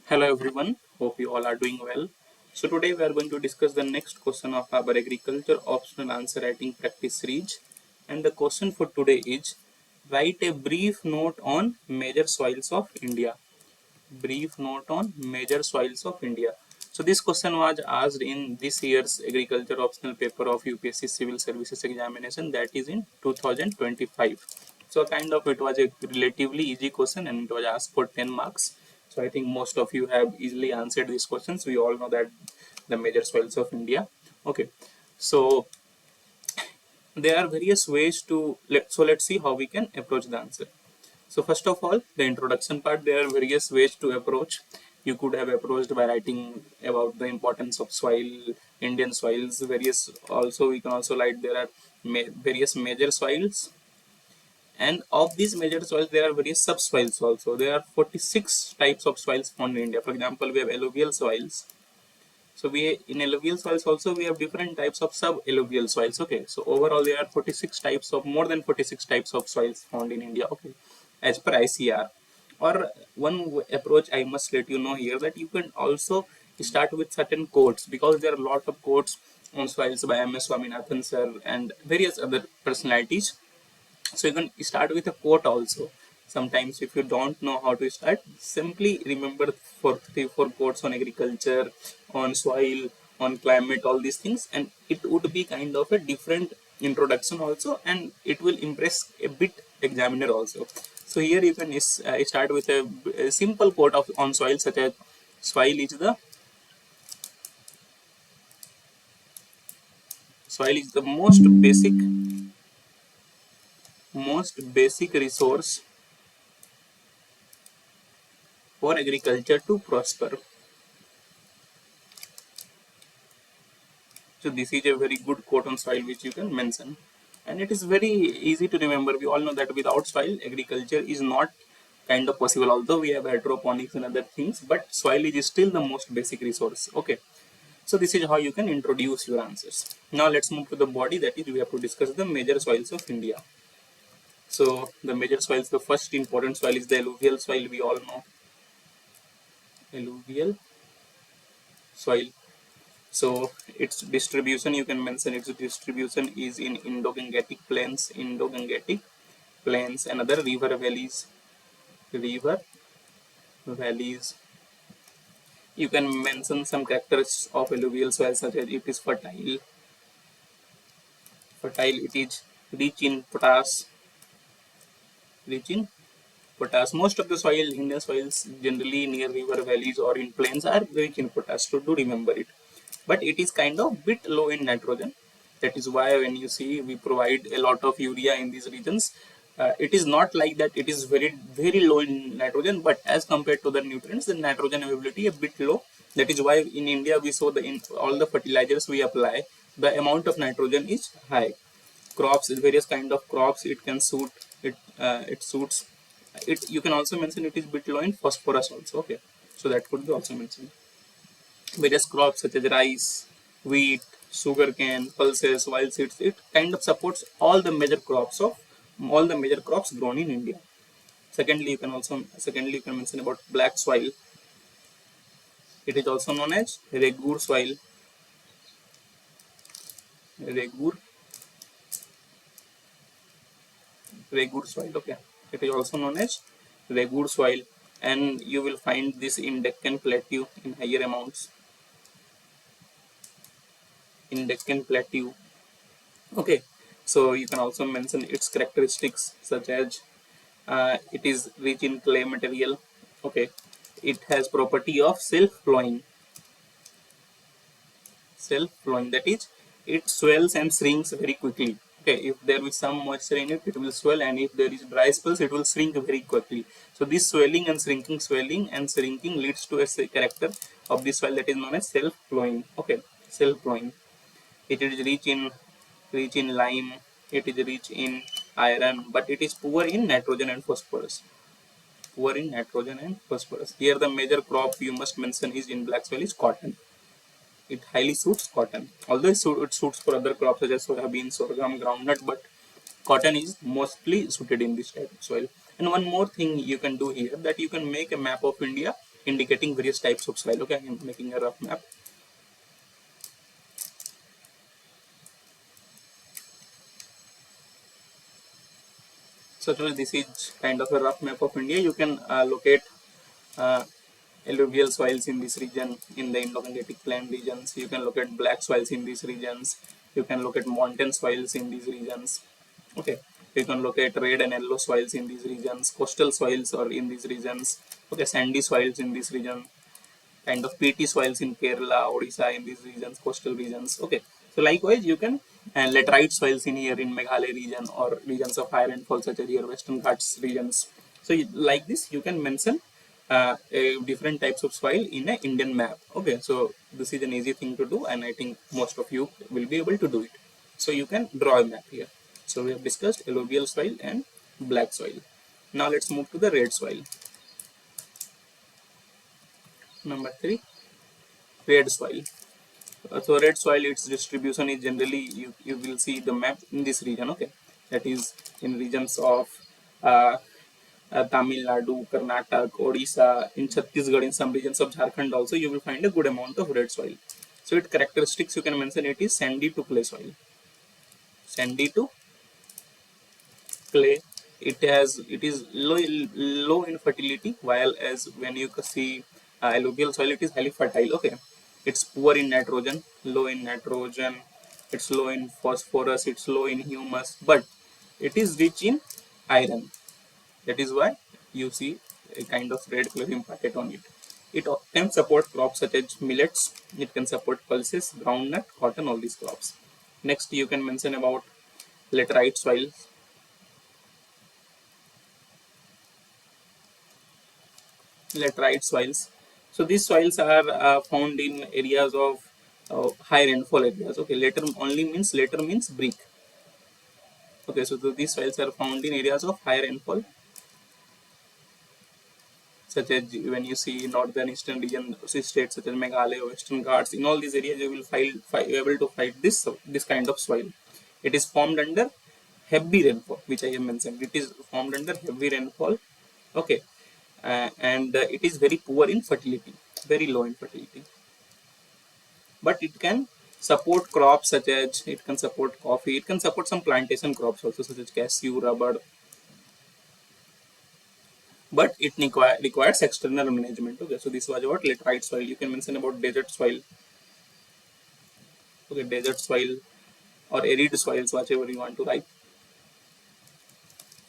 Hello everyone, hope you all are doing well. So today we are going to discuss the next question of our agriculture optional answer writing practice series. And the question for today is write a brief note on major soils of India. Brief note on major soils of India. So this question was asked in this year's agriculture optional paper of UPSC Civil Services examination, that is in 2025. So kind of it was a relatively easy question and it was asked for 10 marks. So I think most of you have easily answered these questions. We all know that the major soils of India. Okay, so there are various ways to let's see how we can approach the answer. So first of all, the introduction part, there are various ways to approach. You could have approached by writing about the importance of soil, Indian soils, various, also we can also write there are various major soils, and of these major soils there are various subsoils also. There are 46 types of soils found in India. For example, we have alluvial soils. So we in alluvial soils also we have different types of sub-alluvial soils. Okay, so overall there are 46 types of more than 46 types of soils found in India. Okay, as per ICR. Or one approach I must let you know here, that you can also start with certain quotes, because there are a lot of quotes on soils by MS Swaminathan sir and various other personalities. So you can start with a quote also. Sometimes if you don't know how to start, simply remember for 3 4 quotes on agriculture, on soil, on climate, all these things, and it would be kind of a different introduction also, and it will impress a bit examiner also. So here you can start with a simple quote of on soil, such as soil is the most basic resource for agriculture to prosper. So this is a very good quote on soil which you can mention. And it is very easy to remember. We all know that without soil, agriculture is not kind of possible. Although we have hydroponics and other things, but soil is still the most basic resource. Okay. So this is how you can introduce your answers. Now let's move to the body. That is, we have to discuss the major soils of India. So the major soils, the first important soil is the alluvial soil. We all know alluvial soil. So its distribution, you can mention its distribution is in Indo-Gangetic plains and other river valleys. You can mention some characters of alluvial soil, such as it is fertile, it is rich in potash. Most of the soil, Indian soils generally near river valleys or in plains, are rich in potash, so do remember it. But it is kind of bit low in nitrogen. That is why when you see we provide a lot of urea in these regions, it is not like that it is very low in nitrogen, but as compared to the nutrients, the nitrogen availability a bit low. That is why in India we saw in all the fertilizers we apply, the amount of nitrogen is high. Crops, various kind of crops, it can suit it. It suits it. You can also mention it is bit low in phosphorus also. Okay, so that could be also mentioned. Various crops such as rice, wheat, sugarcane, pulses, wild seeds, it kind of supports all the major crops grown in India. Secondly, you can mention about black soil. It is also known as regur, regur soil. Okay, it is also known as regur soil, and you will find this in Deccan Plateau in higher amounts. In Deccan Plateau. Okay, so you can also mention its characteristics, such as it is rich in clay material. Okay, it has property of self-flowing. That is, it swells and shrinks very quickly. Okay, if there is some moisture in it, it will swell, and if there is dry spells, it will shrink very quickly. So this swelling and shrinking leads to a character of this soil that is known as self-flowing. Okay, self-flowing. It is rich in lime. It is rich in iron, but it is poor in nitrogen and phosphorus. Here the major crop you must mention is in black soil is cotton. It highly suits cotton. Although it suits for other crops such as soybean, sorghum, groundnut, but cotton is mostly suited in this type of soil. And one more thing you can do here, that you can make a map of India indicating various types of soil. Okay, I'm making a rough map. So this is kind of a rough map of India. You can locate uh, alluvial soils in this region, in the Indo-Gangetic Plain regions. You can look at black soils in these regions. You can look at mountain soils in these regions. Okay, you can look at red and yellow soils in these regions. Coastal soils are in these regions. Okay, sandy soils in this region. Kind of peaty soils in Kerala, Odisha, in these regions, coastal regions. Okay, so likewise you can laterite soils in here in Meghalaya region or regions of high rainfall such as here Western Ghats regions. So like this you can mention different types of soil in an Indian map. Okay, so this is an easy thing to do, and I think most of you will be able to do it. So you can draw a map here. So we have discussed alluvial soil and black soil. Now let's move to the red soil. Number 3, red soil. So red soil, its distribution is generally, you will see the map in this region. Okay, that is in regions of uh, Tamil Nadu, Karnataka, Odisha, in Chhattisgarh, in some regions of Jharkhand also you will find a good amount of red soil. So its characteristics you can mention, it is sandy to clay soil. Sandy to clay. It is low in fertility, while as when you see alluvial soil, it is highly fertile. Okay, it's poor in nitrogen, low in nitrogen, it's low in phosphorus, it's low in humus, but it is rich in iron. That is why you see a kind of red color imparted on it. It can support crops such as millets. It can support pulses, groundnut, cotton, all these crops. Next you can mention about laterite soil. Laterite soils. So these soils are found in areas of high rainfall areas. Okay, later only means, later means brick. Okay, so these soils are found in areas of high rainfall, such as when you see northern eastern region, states such as Meghalaya, Western Ghats. In all these areas, you will able to find this kind of soil. It is formed under heavy rainfall, which I have mentioned. It is formed under heavy rainfall. Okay, and it is very poor in fertility, very low in fertility. But it can support crops such as, it can support coffee, it can support some plantation crops also such as cashew, rubber, but it requires external management. Okay, so this was about laterite soil. You can mention about desert soil. Okay, desert soil or arid soils, whatever you want to write.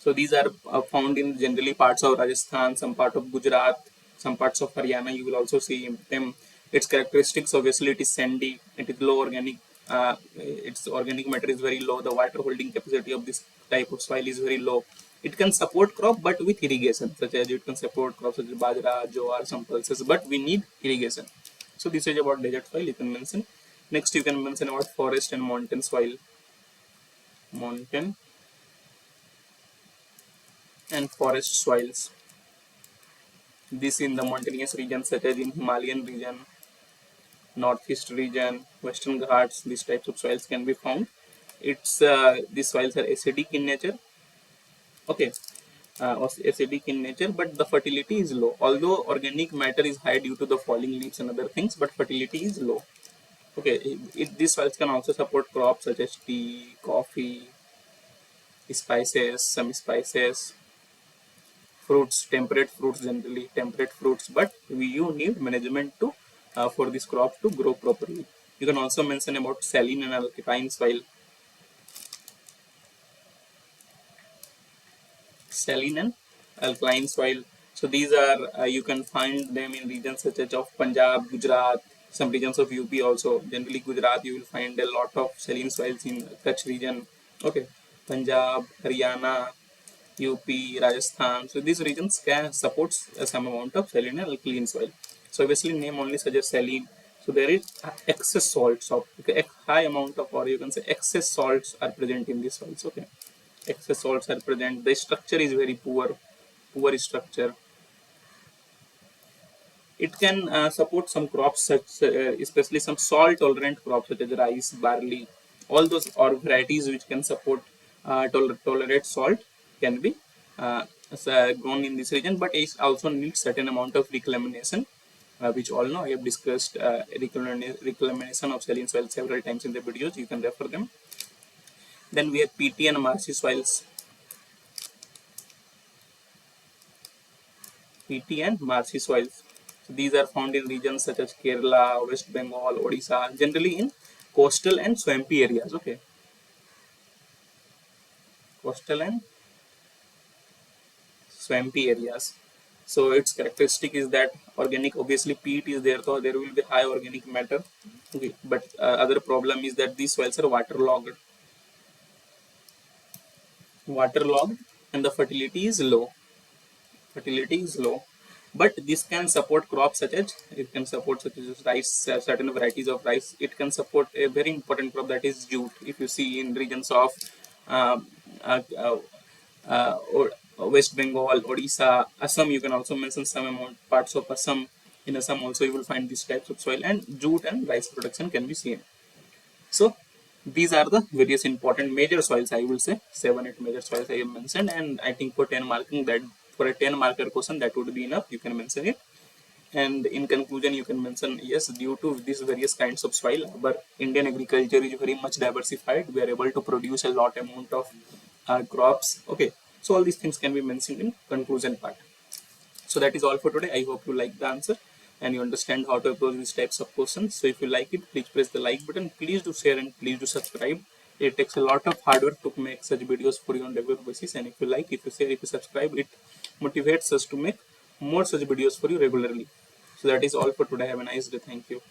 So these are found in generally parts of Rajasthan, some part of Gujarat, some parts of Haryana. You will also see them. Its characteristics, obviously it is sandy, it is low organic, its organic matter is very low, the water holding capacity of this type of soil is very low. It can support crop but with irrigation, such as it can support crops such as bajra, jowar, some pulses, but we need irrigation. So this is about desert soil you can mention. Next you can mention about forest and mountain soil. Mountain and forest soils. This in the mountainous regions such as in Himalayan region, northeast region, Western Ghats, these types of soils can be found. It's these soils are acidic in nature. Okay, acidic in nature, but the fertility is low. Although organic matter is high due to the falling leaves and other things, but fertility is low. Okay, these soils can also support crops such as tea, coffee, spices, some spices, fruits, temperate fruits, generally temperate fruits, but you need management to for this crop to grow properly. You can also mention about saline and alkaline soil. Saline and alkaline soil. So these are you can find them in regions such as of Punjab, Gujarat, some regions of UP also. Generally Gujarat you will find a lot of saline soils in Kutch region. Okay, Punjab, Haryana, UP, Rajasthan. So these regions can supports some amount of saline and alkaline soil. So obviously name only suggests saline. So there is excess salts of, okay, a high amount of, or you can say excess salts are present in these soils. Okay, excess salts are present. The structure is very poor, poor structure. It can support some crops such, especially some salt tolerant crops such as rice, barley, all those or varieties which can support tolerate salt can be grown in this region, but it also needs certain amount of reclamation which all know I have discussed reclamation of saline soil several times in the videos. You can refer them. Then we have PT and marshy soils. PT and marshy soils. So these are found in regions such as Kerala, West Bengal, Odisha, generally in coastal and swampy areas. Okay, coastal and swampy areas. So its characteristic is that organic, obviously peat is there, so there will be high organic matter. Okay, but other problem is that these soils are waterlogged, and the fertility is low. Fertility is low, but this can support crops such as rice, certain varieties of rice. It can support a very important crop, that is jute. If you see in regions of uh, uh, uh, West Bengal, Odisha, Assam, you can also mention some amount parts of Assam. In Assam also you will find these types of soil, and jute and rice production can be seen. So these are the various important major soils. I will say 7-8 major soils I have mentioned, and I think for 10 marking, that for a 10 marker question that would be enough. You can mention it. And in conclusion, you can mention, yes, due to these various kinds of soil, our Indian agriculture is very much diversified. We are able to produce a lot amount of crops. Okay, so all these things can be mentioned in conclusion part. So that is all for today. I hope you like the answer and you understand how to approach these types of questions. So if you like it, please press the like button. Please do share and please do subscribe. It takes a lot of hard work to make such videos for you on regular basis. And if you like, if you share, if you subscribe, it motivates us to make more such videos for you regularly. So that is all for today. Have a nice day. Thank you.